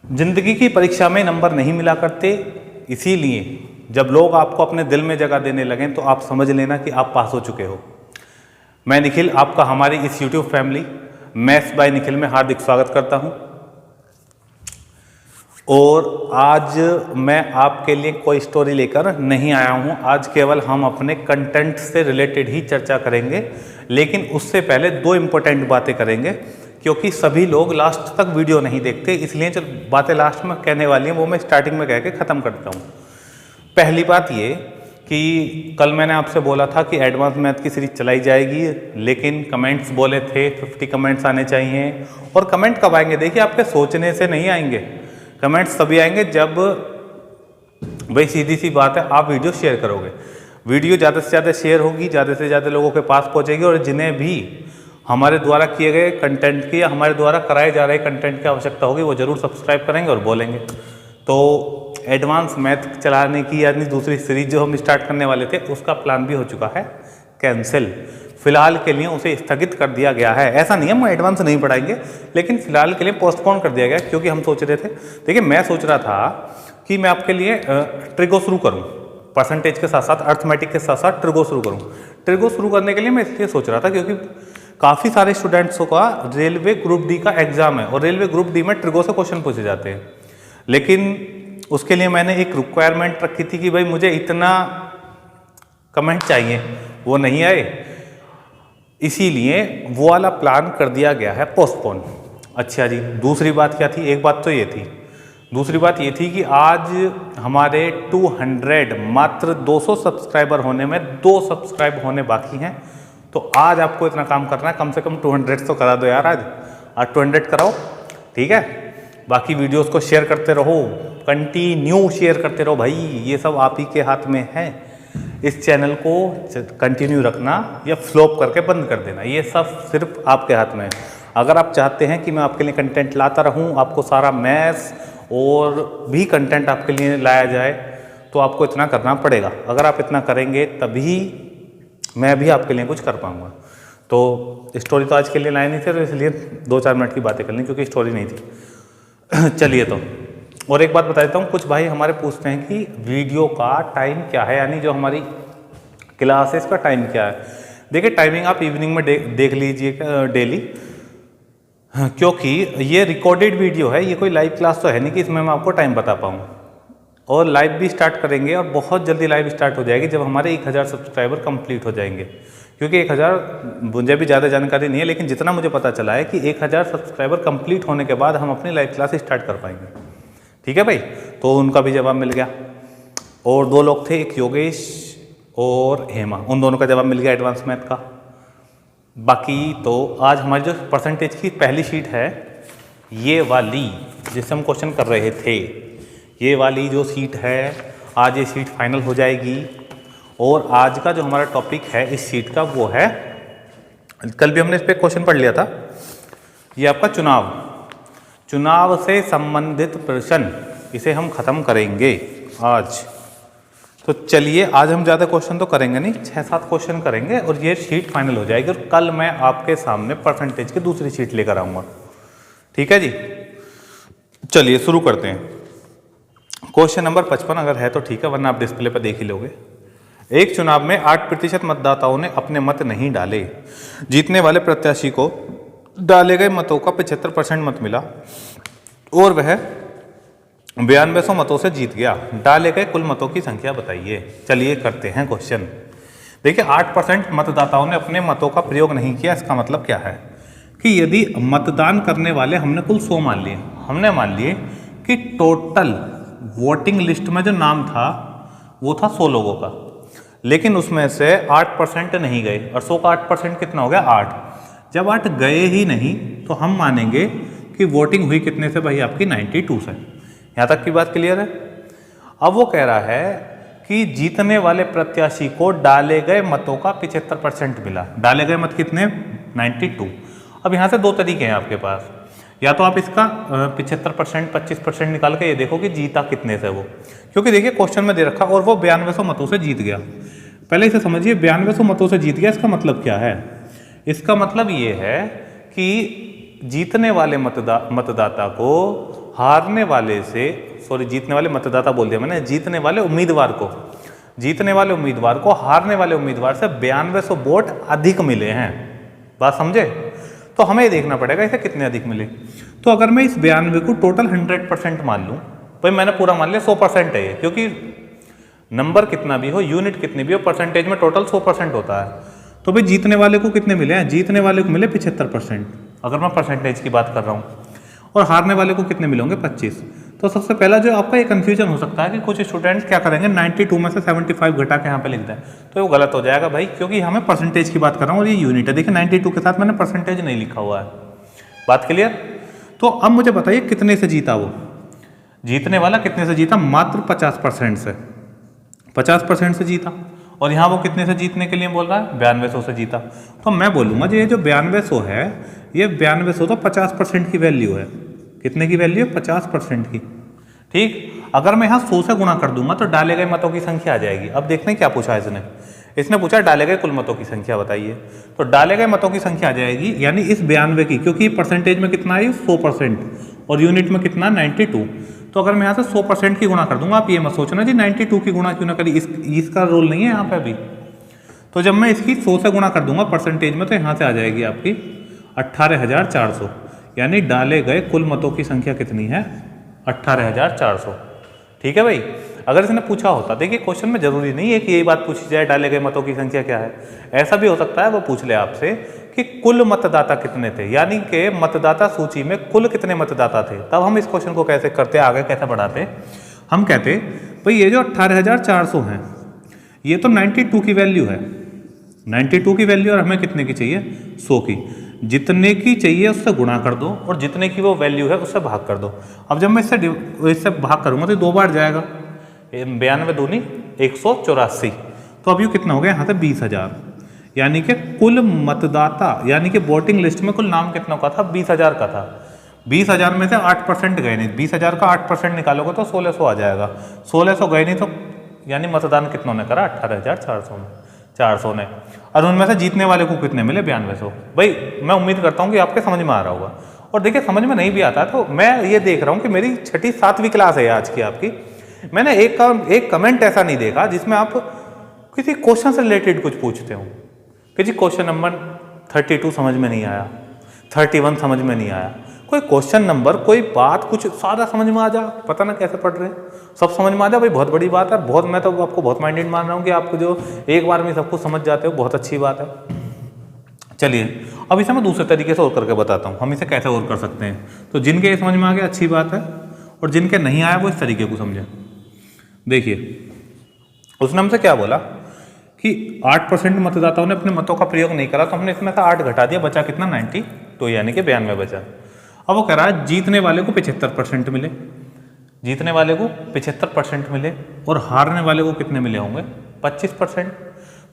जिंदगी की परीक्षा में नंबर नहीं मिला करते, इसीलिए जब लोग आपको अपने दिल में जगह देने लगें तो आप समझ लेना कि आप पास हो चुके हो। मैं निखिल आपका हमारी इस YouTube family maths by Nikhil में हार्दिक स्वागत करता हूं। और आज मैं आपके लिए कोई स्टोरी लेकर नहीं आया हूं। आज केवल हम अपने कंटेंट से रिलेटेड ही चर्चा करेंगे, लेकिन उससे पहले दो इम्पोर्टेंट बातें करेंगे, क्योंकि सभी लोग लास्ट तक वीडियो नहीं देखते। इसलिए जो बातें लास्ट में कहने वाली हैं वो मैं स्टार्टिंग में कह के ख़त्म करता हूँ। पहली बात ये कि कल मैंने आपसे बोला था कि एडवांस मैथ की सीरीज चलाई जाएगी, लेकिन कमेंट्स बोले थे 50 कमेंट्स आने चाहिए। और कमेंट कब आएंगे? देखिए, आपके सोचने से नहीं आएंगे। कमेंट्स तभी आएंगे जब, भाई सीधी सी बात है, आप वीडियो शेयर करोगे। वीडियो ज़्यादा से ज़्यादा शेयर होगी, ज़्यादा से ज़्यादा लोगों के पास पहुँचेगी, और जिन्हें भी हमारे द्वारा किए गए कंटेंट की या हमारे द्वारा कराए जा रहे कंटेंट की आवश्यकता होगी वो ज़रूर सब्सक्राइब करेंगे और बोलेंगे। तो एडवांस मैथ चलाने की यानी दूसरी सीरीज जो हम स्टार्ट करने वाले थे उसका प्लान भी हो चुका है कैंसिल। फिलहाल के लिए उसे स्थगित कर दिया गया है। ऐसा नहीं है हम एडवांस नहीं पढ़ाएंगे, लेकिन फिलहाल के लिए पोस्टपोन कर दिया गया, क्योंकि हम सोच रहे थे, देखिए मैं सोच रहा था कि मैं आपके लिए ट्रिगो शुरू करूँ, परसेंटेज के साथ साथ अर्थमेटिक के साथ साथ ट्रिगो शुरू करूँ। ट्रिगो शुरू करने के लिए मैं इसलिए सोच रहा था क्योंकि काफ़ी सारे स्टूडेंट्सों का रेलवे ग्रुप डी का एग्जाम है, और रेलवे ग्रुप डी में ट्रिगो से क्वेश्चन पूछे जाते हैं। लेकिन उसके लिए मैंने एक रिक्वायरमेंट रखी थी कि भाई मुझे इतना कमेंट चाहिए, वो नहीं आए, इसीलिए वो वाला प्लान कर दिया गया है पोस्टपोन। अच्छा जी, दूसरी बात क्या थी? एक बात तो ये थी, दूसरी बात ये थी कि आज हमारे 200 मात्र 200 सब्सक्राइबर होने में 2 सब्सक्राइब होने बाकी हैं। तो आज आपको इतना काम करना है, कम से कम 200 तो करा दो यार। आज 200 कराओ, ठीक है। बाकी वीडियोस को शेयर करते रहो, कंटिन्यू शेयर करते रहो भाई, ये सब आप ही के हाथ में है। इस चैनल को कंटिन्यू रखना या फ्लॉप करके बंद कर देना, ये सब सिर्फ आपके हाथ में है। अगर आप चाहते हैं कि मैं आपके लिए कंटेंट लाता रहूं, आपको सारा मैथ्स और भी कंटेंट आपके लिए लाया जाए, तो आपको इतना करना पड़ेगा। अगर आप इतना करेंगे तभी मैं भी आपके लिए कुछ कर पाऊंगा। तो स्टोरी तो आज के लिए लाए नहीं थे, तो इसलिए 2-4 मिनट की बातें कर ली, क्योंकि स्टोरी नहीं थी। चलिए, तो और एक बात बता देता हूँ, कुछ भाई हमारे पूछते हैं कि वीडियो का टाइम क्या है, यानी जो हमारी क्लासेस का टाइम क्या है। देखिए, टाइमिंग आप इवनिंग में देख लीजिए डेली, क्योंकि ये रिकॉर्डेड वीडियो है, ये कोई लाइव क्लास तो है नहीं कि इसमें मैं आपको टाइम बता पाऊँ। और लाइव भी स्टार्ट करेंगे, और बहुत जल्दी लाइव स्टार्ट हो जाएगी जब हमारे 1000 सब्सक्राइबर कंप्लीट हो जाएंगे। क्योंकि 1000, मुझे भी ज़्यादा जानकारी नहीं है, लेकिन जितना मुझे पता चला है कि 1000 सब्सक्राइबर कंप्लीट होने के बाद हम अपनी लाइव क्लास स्टार्ट कर पाएंगे। ठीक है भाई, तो उनका भी जवाब मिल गया। और 2 लोग थे, एक योगेश और हेमा, उन दोनों का जवाब मिल गया एडवांस मैथ का। बाकी तो आज हमारी जो परसेंटेज की पहली शीट है, ये वाली जिससे हम क्वेश्चन कर रहे थे, ये वाली जो सीट है, आज ये सीट फाइनल हो जाएगी। और आज का जो हमारा टॉपिक है इस सीट का वो है, कल भी हमने इस पर क्वेश्चन पढ़ लिया था, ये आपका चुनाव से संबंधित प्रश्न, इसे हम खत्म करेंगे आज। तो चलिए, आज हम ज़्यादा क्वेश्चन तो करेंगे नहीं, 6-7 क्वेश्चन करेंगे और ये शीट फाइनल हो जाएगी। और कल मैं आपके सामने परसेंटेज की दूसरी शीट लेकर आऊँगा। ठीक है जी, चलिए शुरू करते हैं। क्वेश्चन नंबर 55 अगर है तो ठीक है, वरना आप डिस्प्ले पर देख ही लोगे। एक चुनाव में 8% मतदाताओं ने अपने मत नहीं डाले। जीतने वाले प्रत्याशी को डाले गए मतों का 75% मत मिला और वह 9200 मतों से जीत गया। डाले गए कुल मतों की संख्या बताइए। चलिए करते हैं क्वेश्चन। देखिए, 8% मतदाताओं ने अपने मतों का प्रयोग नहीं किया। इसका मतलब क्या है कि यदि मतदान करने वाले हमने कुल 100 मान लिए, हमने मान लिए कि टोटल वोटिंग लिस्ट में जो नाम था वो था 100 लोगों का, लेकिन उसमें से 8% नहीं गए, और 100 का 8% कितना हो गया? 8। जब 8 गए ही नहीं तो हम मानेंगे कि वोटिंग हुई कितने से? भाई आपकी 92 से। यहाँ तक की बात क्लियर है? अब वो कह रहा है कि जीतने वाले प्रत्याशी को डाले गए मतों का 75% मिला। डाले गए मत कितने? 92। अब यहाँ से 2 तरीके हैं आपके पास, या तो आप इसका 75% 25% निकाल के ये देखो कि जीता कितने से वो, क्योंकि देखिए क्वेश्चन में दे रखा और वो 9200 मतों से जीत गया। पहले इसे समझिए, 9200 मतों से जीत गया, इसका मतलब क्या है? इसका मतलब ये है कि जीतने वाले मतदाता को हारने वाले से, सॉरी जीतने वाले मतदाता बोल दिया मैंने, जीतने वाले उम्मीदवार को हारने वाले उम्मीदवार से 9200 वोट अधिक मिले हैं। बात समझे? तो हमें देखना पड़ेगा इसे कितने अधिक मिले। तो अगर मैं इस 92 को टोटल 100% मान लूँ, भाई मैंने पूरा मान लिया 100% है ये, क्योंकि नंबर कितना भी हो, यूनिट कितनी भी हो, परसेंटेज में टोटल 100% होता है। तो भाई जीतने वाले को कितने मिले हैं? जीतने वाले को मिले 75%, अगर मैं परसेंटेज की बात कर रहा हूँ, और हारने वाले को कितने मिले होंगे? 25। तो सबसे पहला जो आपका ये कन्फ्यूजन हो सकता है कि कुछ स्टूडेंट्स क्या करेंगे, 92 में से 75 घटा के यहाँ पे लिख दें, तो वो गलत हो जाएगा भाई, क्योंकि हमें परसेंटेज की बात कर रहा हूँ और ये यूनिट है। देखिए 92 के साथ मैंने परसेंटेज नहीं लिखा हुआ है। बात क्लियर? तो अब मुझे बताइए कितने से जीता वो जीतने वाला, कितने से जीता? मात्र 50% से, 50% से जीता। और यहाँ वो कितने से जीतने के लिए बोल रहा है? 9200 से जीता। तो मैं बोलूँगा जी ये जो 9200 है, ये 9200 तो 50% की वैल्यू है। कितने की वैल्यू है? 50% की। ठीक, अगर मैं यहाँ 100 से गुणा कर दूंगा तो डाले गए मतों की संख्या आ जाएगी। अब देखते हैं क्या पूछा इसने पूछा डाले गए कुल मतों की संख्या बताइए। तो डाले गए मतों की संख्या आ जाएगी, यानी इस 92 की, क्योंकि परसेंटेज में कितना है? 100% और यूनिट में कितना? 92। तो अगर मैं यहाँ से 100% की गुणा कर दूंगा, आप ये मत सोचना जी 92 की गुणा क्यों ना करी, इसका रोल नहीं है यहाँ पे अभी। तो जब मैं इसकी 100 से गुणा कर दूंगा परसेंटेज में, तो यहाँ से आ जाएगी आपकी 18,400, यानी डाले गए कुल मतों की संख्या कितनी है? 18,400। ठीक है भाई। अगर इसने पूछा होता, देखिए क्वेश्चन में जरूरी नहीं है कि यही बात पूछी जाए डाले गए मतों की संख्या क्या है, ऐसा भी हो सकता है वो पूछ ले आपसे कि कुल मतदाता कितने थे, यानी कि मतदाता सूची में कुल कितने मतदाता थे। तब हम इस क्वेश्चन को कैसे करते, आगे कैसे बढ़ाते? हम कहते भाई ये जो 18,400 हैं, ये तो 92 की वैल्यू है, 92 की वैल्यू, और हमें कितने की चाहिए? 100 की। जितने की चाहिए उससे गुणा कर दो, और जितने की वो वैल्यू है उससे भाग कर दो। अब जब मैं इससे भाग करूंगा तो 2 बार जाएगा, 92 दूनी 184। तो अब ये कितना हो गया यहाँ से? 20,000, यानी कि कुल मतदाता, यानी कि वोटिंग लिस्ट में कुल नाम कितना का था? 20,000 का था। 20,000 में से 8% गए नहीं, 20,000 का 8% निकालोगे तो 1600 आ जाएगा। 1600 गए नहीं तो यानी मतदान कितनों ने करा? 18,400 ने। और उनमें से जीतने वाले को कितने मिले? 9200। भाई मैं उम्मीद करता हूँ कि आपके समझ में आ रहा होगा। और देखिए समझ में नहीं भी आता तो मैं ये देख रहा हूँ कि मेरी 6ठी 7वीं क्लास है आज की आपकी, मैंने एक कमेंट ऐसा नहीं देखा जिसमें आप किसी क्वेश्चन से रिलेटेड कुछ पूछते हो कि जी क्वेश्चन नंबर 32 समझ में नहीं आया, 31 समझ में नहीं आया, कोई क्वेश्चन नंबर, कोई बात, कुछ सारा समझ में आ जा, पता ना कैसे पढ़ रहे हैं, सब समझ में आ जा भाई, बहुत बड़ी बात है। बहुत, मैं तो आपको बहुत माइंडेड मान रहा हूँ कि आपको जो एक बार में सब कुछ समझ जाते हो, बहुत अच्छी बात है। चलिए अब इसे मैं दूसरे तरीके से और करके बताता हूँ, हम इसे कैसे और कर सकते हैं। तो जिनके ये समझ में आ गया अच्छी बात है, और जिनके नहीं आया वो इस तरीके को समझे। देखिए उसने हमसे क्या बोला कि 8% मतदाताओं ने अपने मतों का प्रयोग नहीं करा, तो हमने इसमें से 8 घटा दिया, बचा कितना? 92, यानी कि 92 बचा। अब वो कह रहा है जीतने वाले को 75% मिले, जीतने वाले को 75% मिले, और हारने वाले को कितने मिले होंगे? 25%।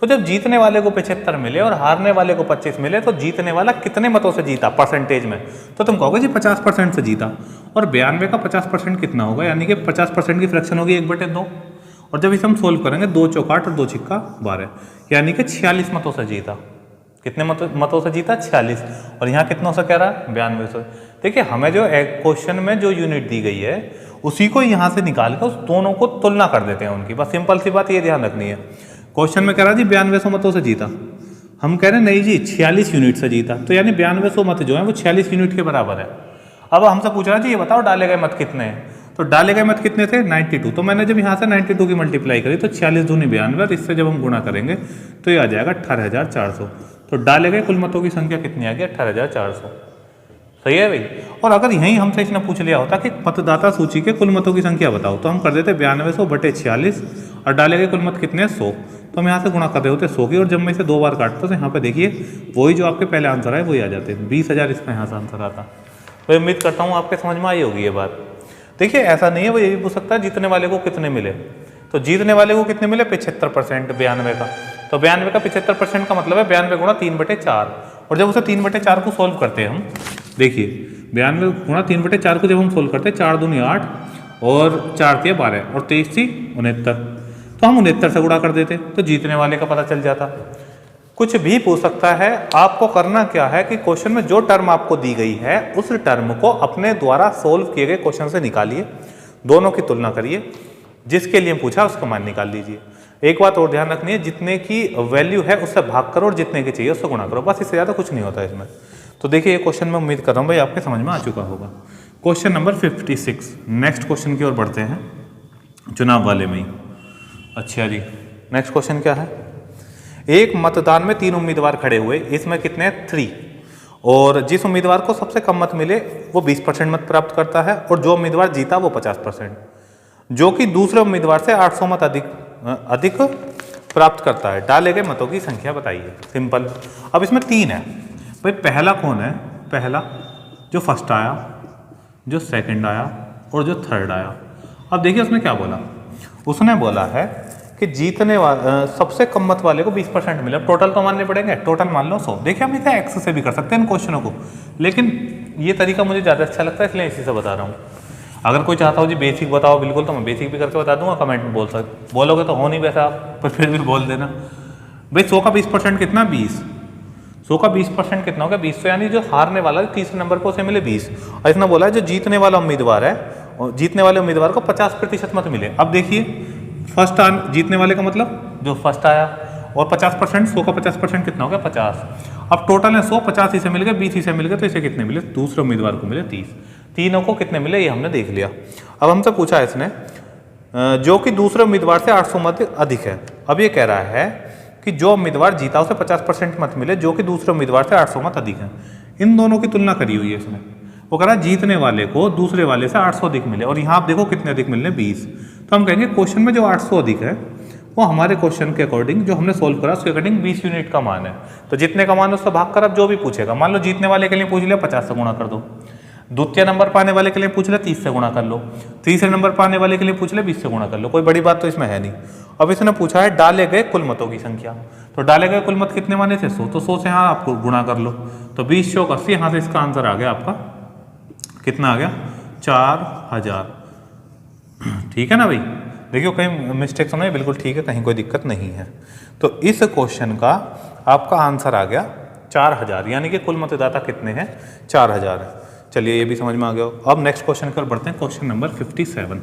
तो जब जीतने वाले को 75 मिले और हारने वाले को 25 मिले, तो जीतने वाला कितने मतों से जीता परसेंटेज में? तो तुम कहोगे जी 50% से जीता। और 92 का 50% कितना होगा? यानी कि 50% की फ्रैक्शन होगी 1/2। और जब इसे हम सोल्व करेंगे, 2 चौक 8 और 2 छिक्का 12, यानी कि 46 मतों से जीता। कितने मतों से जीता? 46। और यहाँ कितनों से कह रहा है? 92 से। देखिए हमें जो क्वेश्चन में जो यूनिट दी गई है उसी को यहाँ से निकाल कर उस दोनों को तुलना कर देते हैं उनकी, बस सिंपल सी बात ये ध्यान रखनी है। क्वेश्चन में कह रहा जी 9200 मतों से जीता, हम कह रहे हैं नहीं जी 46 यूनिट से जीता, तो यानी 9200 मत जो है वो 46 यूनिट के बराबर है। अब हमसे पूछ रहा है जी ये बताओ डाले गए मत कितने हैं, तो डाले गए मत कितने थे? 92। तो मैंने जब यहाँ से 92 की मल्टीप्लाई करी तो 46 दूनी 92, और इससे जब हम गुणा करेंगे तो ये आ जाएगा 18,400। तो डाले गए कुल मतों की संख्या कितनी आ गई? 18,400। सही है भाई। और अगर यहीं हमसे इसने पूछ लिया होता कि मतदाता सूची के कुल मतों की संख्या बताओ, तो हम कर देते 9200 बटे 46, और डाले गए कुल मत कितने हैं? 100। तो हम यहाँ से गुणा कर रहे होते 100 की, और जब मैं इसे 2 बार काटता तो यहाँ पे देखिए वही जो आपके पहले आंसर है वही आ जाते हैं। 20,000 इसका यहाँ से आंसर आता। तो उम्मीद करता हूँ आपके समझ में आई होगी ये बात। देखिए ऐसा नहीं है, वो ये भी पूछ सकता है जीतने वाले को कितने मिले, तो जीतने वाले को कितने मिले? 75% 92 का। तो 92 का 75% का मतलब है 92 गुणा 3/4। और जब उसे 3/4 को सोल्व करते हैं हम, देखिए 92 गुणा 3/4 को जब हम सोल्व करते हैं, 4 दूनी 8 और 4 थी 12 और 23 थी 69, तो हम 69 से गुणा कर देते तो जीतने वाले का पता चल जाता। कुछ भी पूछ सकता है। आपको करना क्या है कि क्वेश्चन में जो टर्म आपको दी गई है उस टर्म को अपने द्वारा सोल्व किए गए क्वेश्चन से निकालिए, दोनों की तुलना करिए, जिसके लिए पूछा उसका मान निकाल लीजिए। एक बात और ध्यान रखनी है, जितने की वैल्यू है उससे भाग करो और जितने की चाहिए उससे गुणा करो, बस इससे ज़्यादा कुछ नहीं होता इसमें। तो देखिए ये क्वेश्चन मैं उम्मीद कर रहा हूँ भाई आपके समझ में आ चुका होगा। क्वेश्चन नंबर 56, नेक्स्ट क्वेश्चन की ओर बढ़ते हैं, चुनाव वाले में ही। अच्छा जी, नेक्स्ट क्वेश्चन क्या है? एक मतदान में 3 उम्मीदवार खड़े हुए, इसमें कितने हैं? 3, और जिस उम्मीदवार को सबसे कम मत मिले वो 20% मत प्राप्त करता है और जो उम्मीदवार जीता वो 50%, जो कि दूसरे उम्मीदवार से 800 मत अधिक प्राप्त करता है। डाले गए मतों की संख्या बताइए। सिंपल। अब इसमें 3 है भाई, पहला कौन है? पहला जो फर्स्ट आया, जो सेकंड आया और जो थर्ड आया। अब देखिए उसने क्या बोला, उसने बोला है कि जीतने सबसे कम मत वाले को 20% मिला। टोटल तो मानने पड़ेंगे, टोटल मान लो 100। देखिए हम इसे एक्स से भी कर सकते हैं इन क्वेश्चनों को, लेकिन ये तरीका मुझे ज़्यादा अच्छा लगता है इसलिए इसी से बता रहा हूँ। अगर कोई चाहता हो जी बेसिक बताओ बिल्कुल, तो मैं बेसिक भी करके बता दूंगा, कमेंट में बोलोगे तो हो नहीं वैसा आप, पर फिर भी बोल देना। भाई 100 का 20% कितना? 20। 100 का 20% कितना होगा? 20। तो यानी जो हारने वाला है तीसरे नंबर पर उसे मिले 20, और इसने बोला है जो जीतने वाला उम्मीदवार है, जीतने वाले उम्मीदवार को 50% मत मिले। अब देखिए फर्स्ट जीतने वाले का मतलब जो फर्स्ट आया, और 50%, 100 का 50% कितना हो गया? 50। अब टोटल है 100, 50 इसे मिल गए, 20 इसे मिल गए, तो इसे कितने मिले? दूसरे उम्मीदवार को मिले 30। तीनों को कितने मिले ये हमने देख लिया। अब हमसे पूछा है इसने जो कि दूसरे उम्मीदवार से 800 मत अधिक है। अब ये कह रहा है कि जो उम्मीदवार जीता उसे 50% मत मिले, जो कि दूसरे उम्मीदवार से 800 मत अधिक है। इन दोनों की तुलना करी हुई है इसने। वो कह रहा है जीतने वाले को दूसरे वाले से 800 अधिक मिले, और यहाँ आप देखो कितने अधिक मिलने? 20। तो हम कहेंगे क्वेश्चन में जो 800 अधिक है वो हमारे क्वेश्चन के अकॉर्डिंग जो हमने सोल्व करा उसके अकॉर्डिंग 20 यूनिट का मान है। तो जितने का मान उससे भाग कर अब जो भी पूछेगा, मान लो जीतने वाले के लिए पूछ लिया 50 से गुणा कर दो, द्वितीय नंबर पाने वाले के लिए पूछ ले 30 से गुणा कर लो, तीसरे नंबर पाने वाले के लिए पूछ ले 20 से गुणा कर लो। कोई बड़ी बात तो इसमें है नहीं। अब इसने पूछा है डाले गए कुल मतों की संख्या, तो डाले गए कुल मत कितने माने थे? 100। तो 100 से यहाँ आपको गुणा कर लो, तो 20 चौक 80, यहाँ से इसका आंसर आ गया आपका कितना आ गया? 4000। ठीक है ना भाई? देखियो कहीं मिस्टेक सुना है, बिल्कुल ठीक है, कहीं कोई दिक्कत नहीं है। तो इस क्वेश्चन का आपका आंसर आ गया 4000, यानी कि कुल मतदाता कितने हैं? 4000 है। चलिए ये भी समझ में आ गया। अब नेक्स्ट क्वेश्चन पर बढ़ते हैं, क्वेश्चन नंबर 57।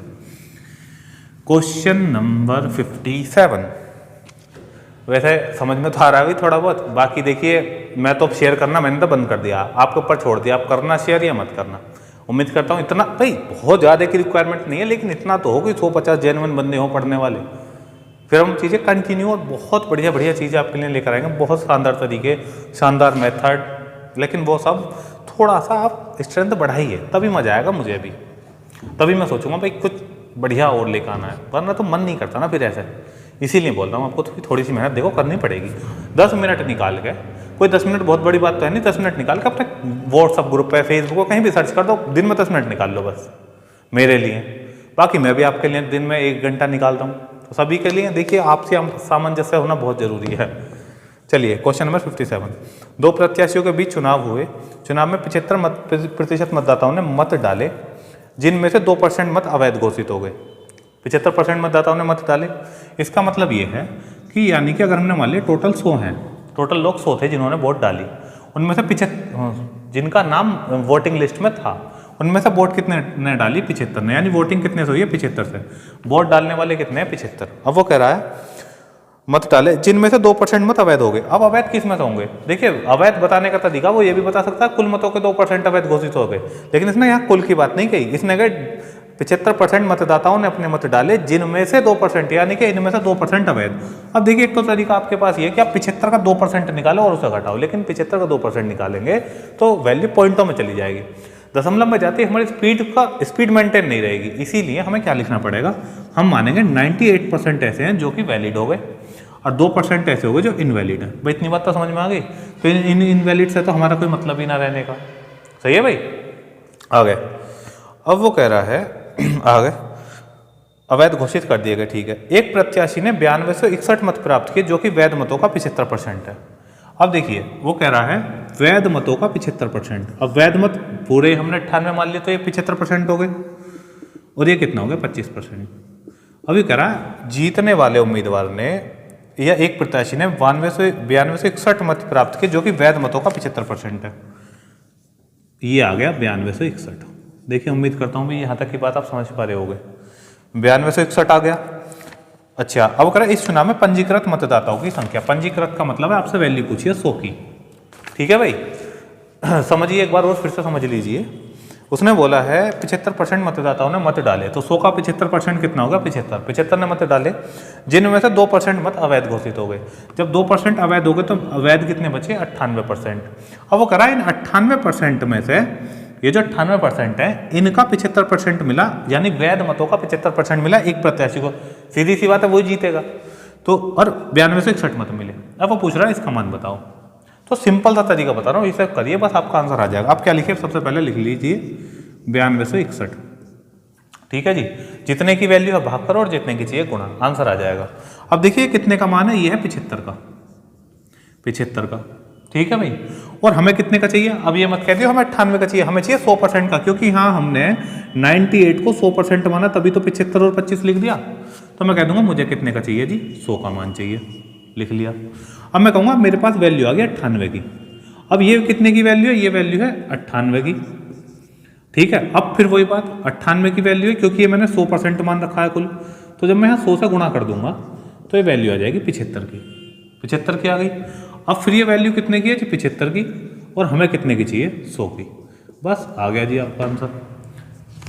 क्वेश्चन नंबर 57 वैसे समझ में तो आ रहा है थोड़ा बहुत, बाकी देखिए मैं तो शेयर करना मैंने तो बंद कर दिया, आपके ऊपर छोड़ दिया, आप करना शेयर या मत करना। उम्मीद करता हूँ इतना, भाई बहुत ज़्यादा की रिक्वायरमेंट नहीं है, लेकिन इतना तो हो कि 150 जेन्युइन बंदे हों पढ़ने वाले, फिर हम चीज़ें कंटिन्यू और बहुत बढ़िया बढ़िया चीज़ें आपके लिए लेकर आएंगे, बहुत शानदार तरीके, शानदार मेथड, लेकिन वो सब थोड़ा सा आप स्ट्रेंथ बढ़ाइए तभी मजा आएगा मुझे भी, तभी मैं सोचूंगा भाई कुछ बढ़िया और लेकर आना है, वरना तो मन नहीं करता ना फिर ऐसे। इसीलिए बोल रहा हूँ आपको, तो थोड़ी सी मेहनत देखो करनी पड़ेगी। 10 मिनट निकाल के, कोई 10 मिनट बहुत बड़ी बात तो है नहीं, 10 मिनट निकाल के अपने व्हाट्सअप ग्रुप पे, फेसबुक पे कहीं भी सर्च कर दो, दिन में 10 मिनट निकाल लो बस मेरे लिए। बाकी मैं भी आपके लिए दिन में 1 घंटा निकालता हूँ, तो सभी के लिए देखिए आपसे सामंजस्य होना बहुत जरूरी है। चलिए क्वेश्चन नंबर 57। 2 प्रत्याशियों के बीच चुनाव हुए, चुनाव में 75% मतदाताओं ने मत डाले, जिनमें से 2% मत अवैध घोषित हो गए। 75% मतदाताओं ने मत डाले, इसका मतलब ये है कि यानी कि अगर हमने मान लिया टोटल 100 हैं, टोटल लोग 100 थे जिन्होंने वोट डाली, उनमें से 75 जिनका नाम वोटिंग लिस्ट में था, उनमें से वोट कितने ने डाली? 75 ने, यानी वोटिंग कितने से हुई है? 75 से। वोट डालने वाले कितने हैं? 75। अब वो कह रहा है मत डाले जिनमें से 2% मत अवैध हो गए। अब अवैध किस में से होंगे? देखिए अवैध बताने का तरीका वो ये भी बता सकता है कुल मतों के 2% अवैध घोषित हो गए, लेकिन इसने यहाँ कुल की बात नहीं कही, इसने कहा 75% मतदाताओं ने अपने मत डाले जिनमें से 2%, यानी कि इनमें से 2% अवैध। अब देखिए एक तो तरीका आपके पास ये कि आप 75 का 2% निकालो और उसे घटाओ, लेकिन 75 का 2% निकालेंगे तो वैल्यू पॉइंटों में चली जाएगी, दशमलव में जाती है, हमारी स्पीड मेंटेन नहीं रहेगी। इसीलिए हमें क्या लिखना पड़ेगा? हम मानेंगे 98% ऐसे हैं जो कि वैलिड हो गए और 2% ऐसे हो गए जो इनवैलिड है। भाई इतनी बात तो समझ में आ गई। तो इन इनवैलिड से तो हमारा कोई मतलब ही ना रहने का। सही है भाई? आ गए। अब वो कह रहा है आ गए, अवैध घोषित कर दिए गए। ठीक है, एक प्रत्याशी ने 9261 मत प्राप्त किए जो कि वैध मतों का 75% है। अब देखिए वो कह रहा है वैध मतों का 75%। अब वैध मत पूरे हमने 98 मान लिए तो ये 75% हो गए, और ये कितना हो गया? 25%। अभी कह रहा है जीतने वाले उम्मीदवार ने या एक प्रत्याशी ने 9261 मत प्राप्त किए, जो कि वैध मतों का 75% है। ये आ गया 9261। देखिए उम्मीद करता हूँ भी यहाँ तक की बात आप समझ पा रहे होगे। 9261 आ गया। अच्छा, अब करें इस चुनाव में पंजीकृत मतदाताओं की संख्या। पंजीकृत का मतलब है आपसे वैल्यू पूछिए 100 की। ठीक है भाई, समझिए एक बार और फिर से समझ लीजिए। उसने बोला है 75% मतदाताओं ने मत डाले, तो 100 का 75% कितना होगा? 75 ने मत डाले, जिनमें से 2% मत अवैध घोषित हो गए। जब 2% अवैध हो गए तो अवैध कितने बचे? 98%। अब वो करा इन 98% में से ये जो 98% है इनका 75% मिला, यानी वैध मतों का 75% मिला एक प्रत्याशी को। सीधी सी बात है, वही जीतेगा। तो और 9261 मत मिले। अब वो पूछ रहा है इसका मान बताओ। तो सिंपल सा तरीका बता रहा हूँ, इसे करिए बस आपका आंसर आ जाएगा। आप क्या लिखिए, सबसे पहले लिख लीजिए 9261। ठीक है जी, जितने की वैल्यू है भाग करो और जितने की चाहिए गुणा, आंसर आ जाएगा। अब देखिए कितने का मान है, ये है 75 का। ठीक है भाई, और हमें कितने का चाहिए? अब ये मत कह दियो हमें 98 का चाहिए, हमें चाहिए 100% का, क्योंकि हाँ हमने 98 को 100% माना, तभी तो 75 और 25 लिख दिया। तो मैं कह दूंगा मुझे कितने का चाहिए जी? 100 का मान चाहिए, लिख लिया। अब मैं कहूँगा मेरे पास वैल्यू आ गई 98 की। अब ये कितने की वैल्यू है? ये वैल्यू है 98 की। ठीक है, अब फिर वही बात, 98 की वैल्यू है क्योंकि ये मैंने 100% मान रखा है कुल। तो जब मैं यहाँ 100 से गुणा कर दूंगा तो ये वैल्यू आ जाएगी 75 की। 75 की आ गई। अब फिर ये वैल्यू कितने की है जी? 75 की। और हमें कितने की चाहिए? 100 की। बस आ गया जी आपका आंसर।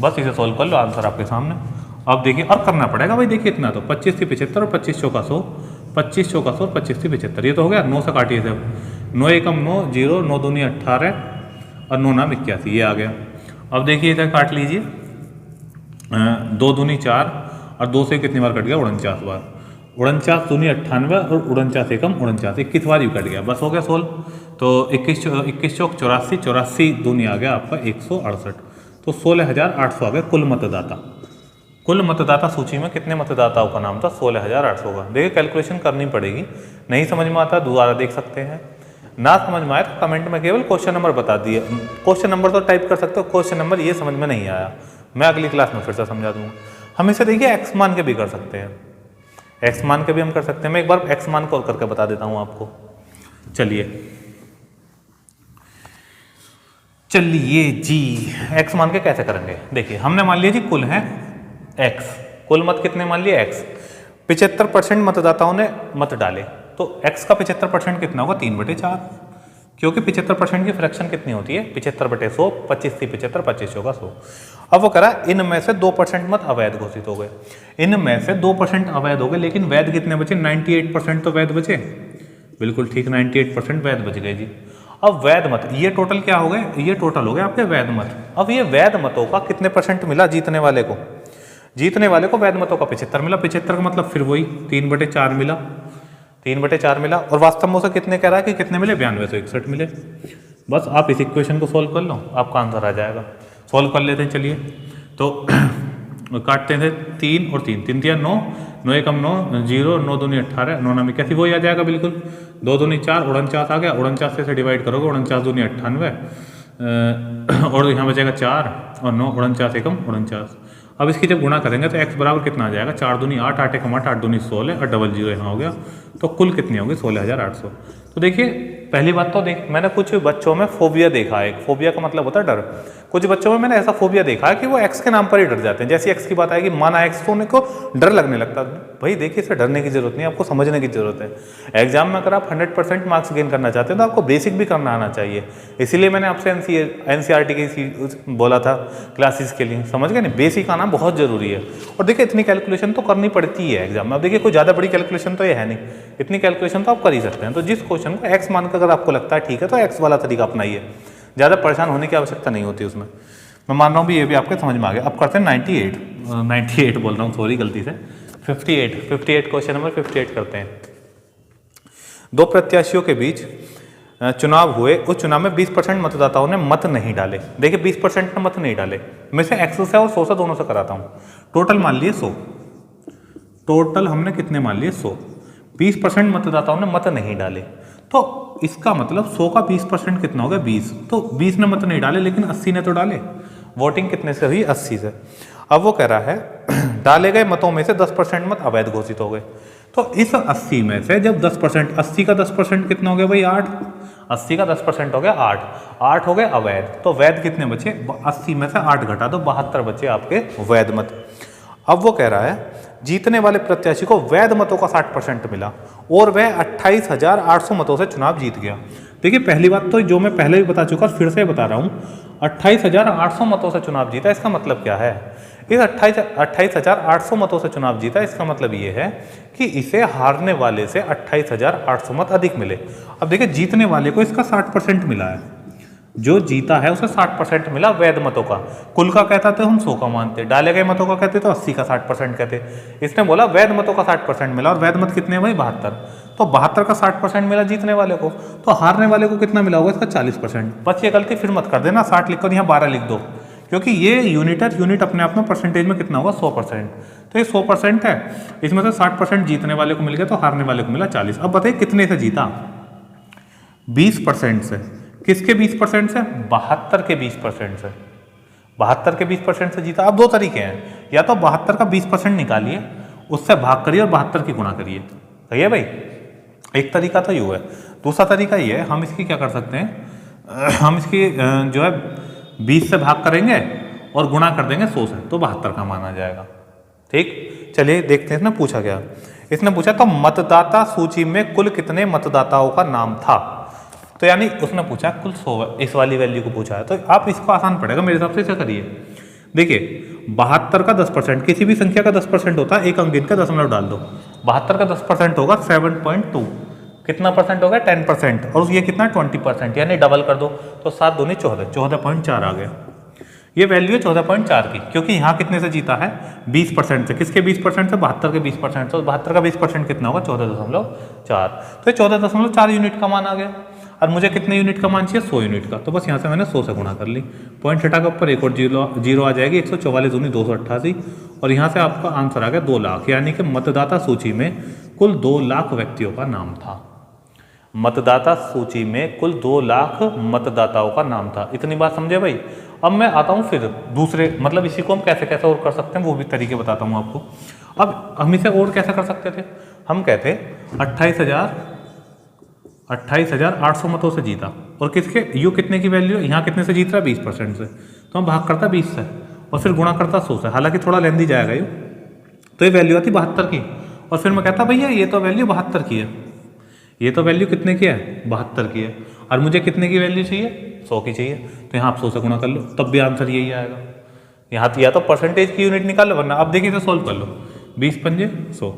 बस इसे सॉल्व कर लो, आंसर आपके सामने। अब देखिए, और करना पड़ेगा भाई। देखिए इतना तो 25 थी 75 और 25 चौका 100, 25 चौका 100 और 25 थी 75। ये तो हो गया। 9 से काटिए सब, 9 एकम 9, 0, 9 दूनी 18 और 9 नाम 81, ये आ गया। अब देखिए इधर काट लीजिए, 2 दूनी 4 और 2 से कितनी बार कट गया? 49 बार। 49 दूनी 98 और 49 एकम 49, 21 बार यू कट गया। बस हो गया सोल्व। तो 21 चौक 84, 84 दूनी आ गया आपका 168। तो 16,800 आ गया कुल मतदाता। कुल मतदाता सूची में कितने मतदाताओं का नाम था? 16,800 का। देखिए कैलकुलेशन करनी पड़ेगी, नहीं समझ में आता दोबारा देख सकते हैं, ना समझ में आए तो कमेंट में केवल क्वेश्चन नंबर बता दिए। क्वेश्चन नंबर तो टाइप कर सकते हो, क्वेश्चन नंबर ये समझ में नहीं आया, मैं अगली क्लास में फिर से समझा दूंगा। हम इसे देखिए एक्स मान के भी कर सकते हैं, एक्स मान के भी हम कर सकते हैं। मैं एक बार एक्स मान को करके बता देता हूँ आपको। चलिए जी, एक्स मान के कैसे करेंगे? देखिए हमने मान लिया जी कुल है एक्स, कुल मत कितने मान लिए? एक्स। 75% मतदाताओं ने मत डाले, तो x का 75% कितना होगा? 3/4, क्योंकि 75% की फ्रैक्शन कितनी होती है? 75/100, 25 थी 75, 25 होगा 100। अब वो करा इनमें से 2% मत अवैध घोषित हो गए, इनमें से 2% अवैध हो गए, लेकिन वैध कितने बचे? 98% तो वैध बचे। बिल्कुल ठीक, 98% वैध बच गए जी। अब वैध मत, ये टोटल क्या हो गए? ये टोटल हो गए आपके वैध मत। अब ये वैध मतों का कितने % मिला जीतने वाले को? जीतने वाले को वैध मतों का 75 मिला। 75 का मतलब फिर वही 3/4 मिला, 3/4 मिला। और वास्तव में उसे कितने कह रहा है कि कितने मिले? 9261 मिले। बस आप इस इक्वेशन को सोल्व कर लो, आपका आंसर आ जाएगा। सोल्व कर लेते हैं, चलिए। तो काटते थे 3 और 3, 3 9, 9 एकम 9, 0, 9 दूनी 18, 9 नाम 81, वही आ जाएगा बिल्कुल। 2 दूनी 4, 49 आ गया। 49 से डिवाइड करोगे, 49 दूनी 98 और यहाँ बचेगा 4 और 9, 49 एकम 49। अब इसकी जब गुणा करेंगे तो x बराबर कितना आ जाएगा? 4 दूनी 8, 8 एकम 8, 8 दूनी 16 और डबल 0 यहाँ हो गया। तो कुल कितनी होगी? 16,800। तो देखिए पहली बात तो मैंने कुछ बच्चों में फोबिया देखा है। फोबिया का मतलब होता है डर। कुछ बच्चों में मैंने ऐसा फोबिया देखा है कि वो एक्स के नाम पर ही डर जाते हैं। जैसे एक्स की बात आएगी, माना एक्स, तो उनको डर लगने लगता है। भाई देखिए इससे डरने की जरूरत नहीं, आपको समझने की जरूरत है। एग्जाम में अगर आप 100% मार्क्स गेन करना चाहते हैं तो आपको बेसिक भी करना आना चाहिए। इसीलिए मैंने आपसे NCERT की बोला था क्लासेस के लिए, समझ गए नहीं? बेसिक आना बहुत जरूरी है। और देखिए इतनी कैलकुलेशन तो करनी पड़ती है एग्जाम में। अब देखिए कोई ज़्यादा बड़ी कैलकुलेशन तो ये है नहीं, इतनी कैलकुलेशन तो आप कर ही सकते हैं। तो जिस क्वेश्चन को एक्स मान कर अगर आपको लगता है ठीक है, तो एक्स वाला तरीका अपनाइए, ज़्यादा परेशान होने की आवश्यकता नहीं होती उसमें। मैं मान रहा हूँ भी ये भी आपके समझ में आ गया। अब करते हैं 98 बोल रहा हूँ, सॉरी गलती से, 58 क्वेश्चन नंबर 58 करते हैं। दो प्रत्याशियों के बीच चुनाव हुए, उस चुनाव में 20% मतदाताओं ने मत नहीं डाले। देखिए 20% ने मत नहीं डाले, मैं से एक्स से और 100 से दोनों से कराता हूँ। टोटल मान लिए 100, टोटल हमने कितने मान लिए? 100। 20% मतदाताओं ने मत नहीं डाले, तो इसका मतलब 100 का 20% कितना हो गया? 20। तो 20 ने मत नहीं डाले, लेकिन 80 ने तो डाले। वोटिंग कितने से हुई? 80 से। अब वो कह रहा है डाले गए मतों में से 10% मत अवैध घोषित हो गए। तो इस 80 में से जब 10%, 80 का 10% कितना हो गया भाई 8, 80 का 10% हो गया 8, 8 हो गए अवैध, तो वैध कितने बचे, 80 में से 8 घटा दो 72 बचे आपके वैध मत। अब वो कह रहा है जीतने वाले प्रत्याशी को वैध मतों का 60% मिला और वह 28,800 मतों से चुनाव जीत गया। देखिए पहली बात तो जो मैं पहले भी बता चुका फिर से बता रहा हूँ, 28,800 मतों से चुनाव जीता, इसका मतलब क्या है, इस 28,800 मतों से चुनाव जीता, इसका मतलब ये है कि इसे हारने वाले से 28,800 मत अधिक मिले। अब देखिए जीतने वाले को इसका 60% मिला है, जो जीता है उसे 60% मिला वैध मतों का। कुल का कहता तो हम 100 का मानते, डाले गए मतों का कहते तो 80 का 60% कहते। इसने बोला वैध मतों का 60% मिला, और वैध मत कितने हैं भाई 72, तो 72 का 60% मिला जीतने वाले को, तो हारने वाले को कितना मिला होगा इसका 40%। बस ये गलती फिर मत कर देना, 60 लिख कर यहाँ 12 लिख दो, क्योंकि ये यूनिट अपने आप में परसेंटेज में कितना होगा 100%, तो ये 100% है, इसमें से 60% जीतने वाले को मिल गया, तो हारने वाले को मिला 40। अब बताइए कितने से जीता, 20% से। किसके 20% से, 72 के 20% से, 72 के 20% से जीता। अब दो तरीके हैं, या तो 72 का 20% निकालिए, उससे भाग करिए और 72 की गुणा करिए, सही है भाई, एक तरीका तो यूँ है। दूसरा तरीका ये है, हम इसकी क्या कर सकते हैं, हम इसकी जो है 20 से भाग करेंगे और गुणा कर देंगे 100 से, तो 72 का माना जाएगा। ठीक, चलिए देखते हैं इसने पूछा क्या। इसने पूछा तो मतदाता सूची में कुल कितने मतदाताओं का नाम था, तो यानी उसने पूछा कुल 100, इस वाली वैल्यू को पूछा है, तो आप इसको आसान पड़ेगा मेरे हिसाब से, इसे करिए। देखिए 72 का 10%, किसी भी संख्या का 10% होता है, एक अंक गिनकर दशमलव डाल दो, 72 का 10% होगा 7.2, कितना परसेंट होगा 10%, और ये कितना 20%, यानी डबल कर दो, तो 7 दूनी 14, 14.4 आ गया। ये वैल्यू है 14.4 की, क्योंकि यहाँ कितने से जीता है 20% से, किसके 20% से, 72 के 20% से, तो 72 का 20% कितना होगा 14.4, तो ये 14.4 यूनिट का मान आ गया। और मुझे कितने यूनिट का मान चाहिए 100 यूनिट का, तो बस यहाँ से मैंने 100 से गुणा कर ली, पॉइंट हटा के ऊपर एक और जीरो आ जाएगी, 144 दूनी 288, और यहाँ से आपका आंसर आ गया 2 लाख, यानी कि मतदाता सूची में कुल 2 लाख व्यक्तियों का नाम था। मतदाता सूची में कुल 2 लाख मतदाताओं का नाम था। इतनी बात समझे भाई। अब मैं आता हूँ फिर दूसरे, मतलब इसी को हम कैसे कैसे और कर सकते हैं वो भी तरीके बताता हूँ आपको। अब हम इसे और कैसे कर सकते थे, हम कहते 28,800 मतों से जीता, और किसके, यू कितने की वैल्यू, यहाँ कितने से जीत रहा है 20% से, तो हम भाग करता 20 से और फिर गुणा करता 100 से, हालांकि थोड़ा लेंदी जाएगा ये, तो ये वैल्यू आती 72 की, और फिर मैं कहता भैया ये तो वैल्यू 72 की है, ये तो वैल्यू कितने की है 72 की है, और मुझे कितने की वैल्यू चाहिए 100 की चाहिए, तो यहाँ आप 100 से गुणा कर लो, तब भी आंसर यही आएगा। यहाँ या तो परसेंटेज की यूनिट निकाल लो, वरना अब देखिए तो सोल्व कर लो, 20 पंजे 100,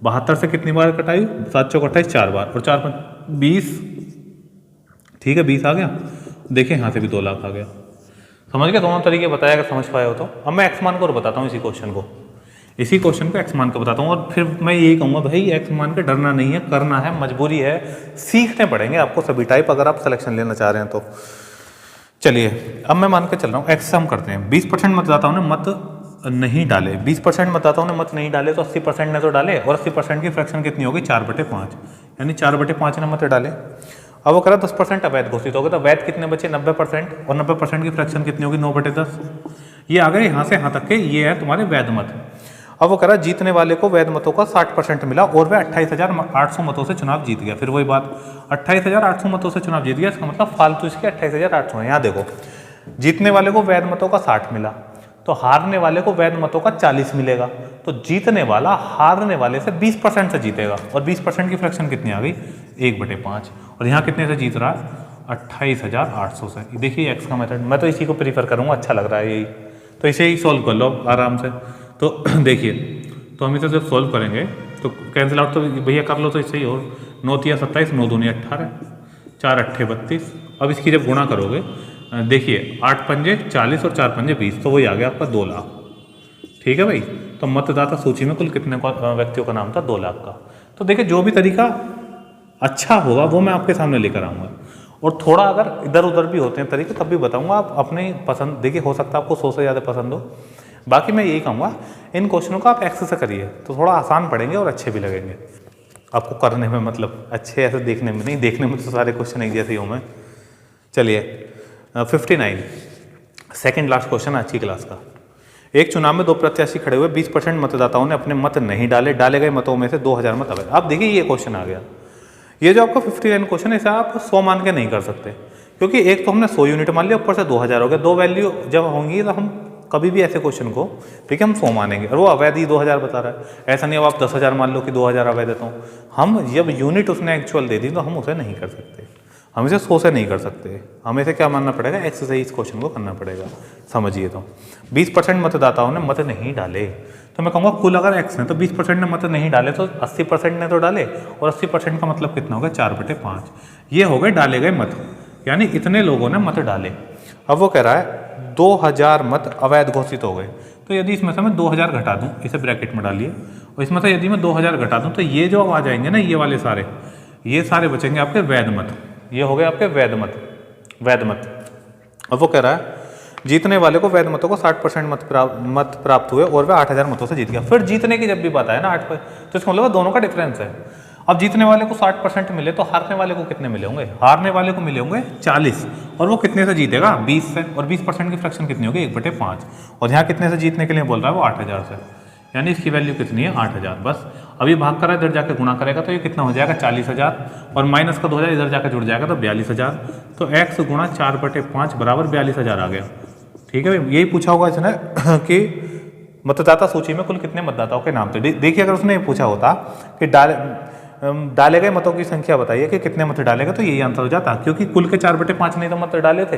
72 से कितनी बार कटाई, 7 चौक 28 4 बार, और 4 20, ठीक है 20 आ गया। देखिए यहाँ से भी 2 लाख आ गया। समझ गए, दोनों तरीके बताया, अगर समझ पाए हो तो। अब मैं एक्स मान को और बताता हूँ, इसी क्वेश्चन को एक्स मान को बताता हूँ, और फिर मैं यही कहूँगा भाई एक्स मान के डरना नहीं है, करना है, मजबूरी है, सीखने पड़ेंगे आपको सभी टाइप, अगर आप सिलेक्शन लेना चाह रहे हैं तो। चलिए अब मैं मान के चल रहा हूँ, एक्स हम करते हैं। 20% मतदाताओं ने मत नहीं डाले, 20% मतदाताओं ने मत नहीं डाले, तो 80% ने तो डाले, और 80% की फ्रैक्शन कितनी होगी 4/5, यानी 4/5 ने मत डाले। अब वो करा 10% अवैध घोषित हो गया, तो वैध कितने बचे 90%, और 90% की फ्रैक्शन कितनी होगी 9/10, ये आ गए यहाँ से यहाँ तक के, ये है तुम्हारे वैध मत। अब वो करा जीतने वाले को वैध मतों का 60% मिला, और वह 28,800 मतों से चुनाव जीत गया। फिर वही बात, 28,800 मतों से चुनाव जीत गया, इसका मतलब फालतू इसके 28,800 है। यहाँ देखो जीतने वाले को वैध मतों का 60 मिला, तो हारने वाले को वैध मतों का 40 मिलेगा, तो जीतने वाला हारने वाले से 20% से जीतेगा, और 20% की फ्रैक्शन कितनी आ गई 1/5, और यहाँ कितने से जीत रहा है 28,800 से। देखिए एक्स का मेथड, मैं तो इसी को प्रीफर करूँगा, अच्छा लग रहा है यही, तो इसे ही सॉल्व कर लो आराम से। तो देखिए, तो हम इसे जब सॉल्व करेंगे तो कैंसिल आउट तो भैया कर लो, तो इससे ही, और 9 तिया 27, 9 दूनी 18, 4 अट्ठे 32। अब इसकी जब गुणा करोगे, देखिए 8 पंजे 40 और 4 पंजे 20, तो वही आ गया आपका 2 लाख। ठीक है भाई, तो मतदाता सूची में कुल कितने व्यक्तियों का नाम था 2 लाख का। तो देखिए जो भी तरीका अच्छा होगा वो मैं आपके सामने लेकर आऊँगा, और थोड़ा अगर इधर उधर भी होते हैं तरीके तब भी बताऊँगा, आप अपने पसंद, देखिए हो सकता है आपको 100 से ज़्यादा पसंद हो। बाकी मैं यही कहूँगा इन क्वेश्चनों को आप एक्सेस से करिए, तो थोड़ा आसान पड़ेंगे और अच्छे भी लगेंगे आपको करने में, मतलब अच्छे ऐसे देखने में नहीं, देखने में तो सारे क्वेश्चन एक जैसे ही हूँ मैं। चलिए 59 सेकंड लास्ट क्वेश्चन आज की क्लास का। एक चुनाव में 2 प्रत्याशी खड़े हुए, 20% मतदाताओं ने अपने मत नहीं डाले, डाले गए मतों में से 2000 मत अवैध। अब देखिए ये क्वेश्चन आ गया, ये जो आपका 59 क्वेश्चन है, इसे आप 100 मान के नहीं कर सकते, क्योंकि एक तो हमने 100 यूनिट मान लिया, ऊपर से 2000 हो गया। दो वैल्यू जब होंगी तो हम कभी भी ऐसे क्वेश्चन को, ठीक है, हम 100 मानेंगे, और वो अवैध ही 2000 बता रहा है। ऐसा नहीं अब आप 10,000 मान लो कि 2000 अवैध देता हूँ, हम जब यूनिट उसने एक्चुअल दे दी तो हम उसे नहीं कर सकते, हम इसे 100 से नहीं कर सकते, हमें इसे क्या मानना पड़ेगा, एक्स से ही इस क्वेश्चन को करना पड़ेगा। समझिए, तो 20% मतदाताओं ने मत नहीं डाले, तो मैं कहूँगा कुल अगर एक्स है तो 20% ने मत नहीं डाले तो 80% ने तो डाले, और 80% का मतलब कितना होगा, 4/5। ये हो गए डाले गए मत, यानी इतने लोगों ने मत डाले। अब वो कह रहा है 2000 मत अवैध घोषित हो गए, तो यदि इसमें से मैं 2000 घटा दूं, इसे ब्रैकेट में डालिए, और इसमें से यदि मैं 2000 घटा दूं तो ये जो आ जाएंगे ना, ये वाले सारे, ये सारे बचेंगे आपके वैध मत, ये हो गए आपके वैध मत, वैध मत। अब वो कह रहा है जीतने वाले को, वैध मतों को 60% मत प्राप्त हुए और वह 8000 मतों से जीत गया। फिर जीतने की जब भी बात आए ना 8 पर, तो इसका मतलब दोनों का डिफरेंस है। अब जीतने वाले को 60% मिले तो हारने वाले को कितने मिले होंगे, हारने वाले को मिले होंगे 40, और वो कितने से जीतेगा, 20 से, और 20% की फ्रैक्शन कितनी होगी, 1/5, और यहाँ कितने से जीतने के लिए बोल रहा है वो 8000 से, यानी इसकी वैल्यू कितनी है, 8000। बस अभी भाग कर इधर जाकर गुणा करेगा तो ये कितना हो जाएगा, 40,000, और माइनस का 2000 इधर जाकर जुड़ जाएगा तो 42,000, तो x गुणा 4/5 बराबर 42,000 आ गया। ठीक है भाई, यही पूछा होगा इसने कि मतदाता सूची में कुल कितने मतदाताओं के नाम थे। देखिए अगर उसने ये पूछा होता कि डाले गए मतों की संख्या बताइए कि कितने मत डालेगा, तो यही आंसर हो जाता, क्योंकि कुल के 4/5 नहीं तो मत डाले थे।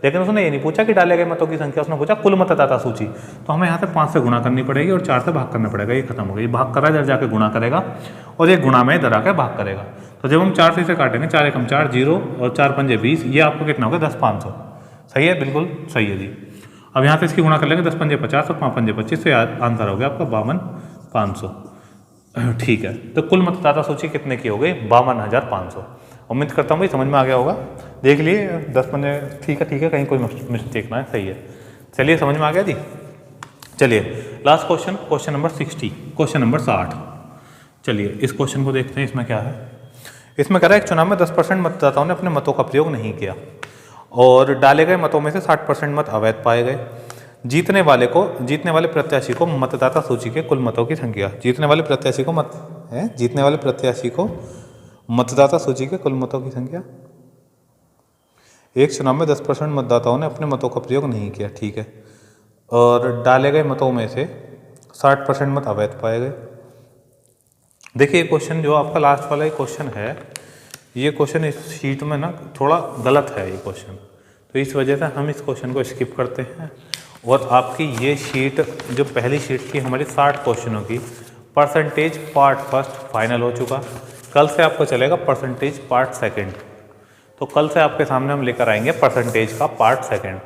लेकिन उसने ये नहीं पूछा कि डाले गए मतों की संख्या, उसने पूछा कुल मतदाता सूची, तो हमें यहाँ से 5 से गुणा करनी पड़ेगी और 4 से भाग करना पड़ेगा। ये खत्म हो गया, ये भाग करा इधर जाके गुणा करेगा, और ये गुणा में इधर आकर भाग करेगा। तो जब हम 4 से इसे काटेंगे, 4 एकम 4 0 और 4 पंजे 20, ये आपको कितना होगा, 10,500। सही है, बिल्कुल सही है जी। अब यहाँ से इसकी गुणा कर लेंगे, 10 पंजे 50 और 5 पंजे 25, तो आंसर हो गया आपका 52,500। ठीक है, तो कुल मतदाता सूची कितने की हो गई, 52,500। उम्मीद करता हूँ भाई समझ में आ गया होगा। देख लिए 10 पंजे, ठीक है, कहीं कोई मिस्टेक ना है, सही है। चलिए समझ में आ गया जी। चलिए last question, question number 60, question number 60। चलिए इस क्वेश्चन को देखते हैं, इसमें क्या है। इसमें कह रहा है एक चुनाव में 10% मतदाताओं ने अपने मतों का प्रयोग नहीं किया और डाले गए मतों में से 60% मत अवैध पाए गए। जीतने वाले प्रत्याशी को मतदाता सूची के कुल मतों की संख्या, जीतने वाले प्रत्याशी को मतदाता सूची के कुल मतों की संख्या। एक चुनाव में 10% मतदाताओं ने अपने मतों का प्रयोग नहीं किया, ठीक है, और डाले गए मतों में से 60% मत अवैध पाए गए। देखिए क्वेश्चन जो आपका लास्ट वाला क्वेश्चन है, ये क्वेश्चन इस शीट में ना थोड़ा गलत है ये क्वेश्चन, तो इस वजह से हम इस क्वेश्चन को स्किप करते हैं। और आपकी ये शीट जो पहली शीट थी हमारी 60 क्वेश्चनों की, परसेंटेज पार्ट फर्स्ट फाइनल हो चुका। कल से आपको चलेगा परसेंटेज पार्ट सेकंड, तो कल से आपके सामने हम लेकर आएंगे परसेंटेज का पार्ट सेकंड।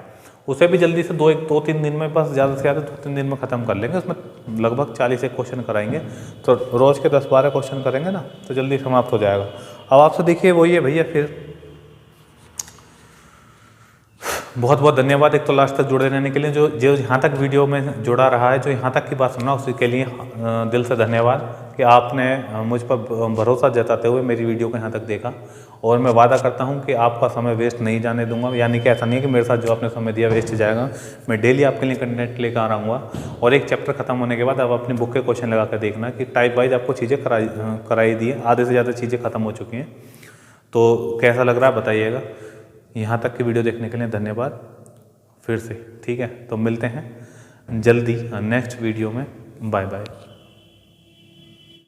उसे भी जल्दी से 2-3 दिन में, बस ज़्यादा से ज़्यादा 2-3 दिन में ख़त्म कर लेंगे। उसमें लगभग 40 क्वेश्चन कराएंगे, तो रोज़ के 10-12 क्वेश्चन करेंगे ना, तो जल्दी समाप्त हो जाएगा। अब आपसे देखिए वही है भैया, फिर बहुत बहुत धन्यवाद एक तो लास्ट तक जुड़े रहने के लिए। जो यहाँ तक वीडियो में जुड़ा रहा है, जो यहाँ तक की बात सुना, उसी के लिए दिल से धन्यवाद कि आपने मुझ पर भरोसा जताते हुए मेरी वीडियो को यहाँ तक देखा। और मैं वादा करता हूँ कि आपका समय वेस्ट नहीं जाने दूंगा, यानी कि ऐसा नहीं है कि मेरे साथ जो आपने समय दिया वेस्ट जाएगा। मैं डेली आपके लिए कंटेंट लेकर आ रहा हूँ, और एक चैप्टर खत्म होने के बाद आप अपनी बुक के क्वेश्चन लगा कर देखना कि टाइप वाइज आपको चीज़ें कराई दी है, आधे से ज़्यादा चीज़ें खत्म हो चुकी हैं। तो कैसा लग रहा है बताइएगा। यहाँ तक की वीडियो देखने के लिए धन्यवाद फिर से, ठीक है। तो मिलते हैं जल्दी नेक्स्ट वीडियो में, बाय बाय।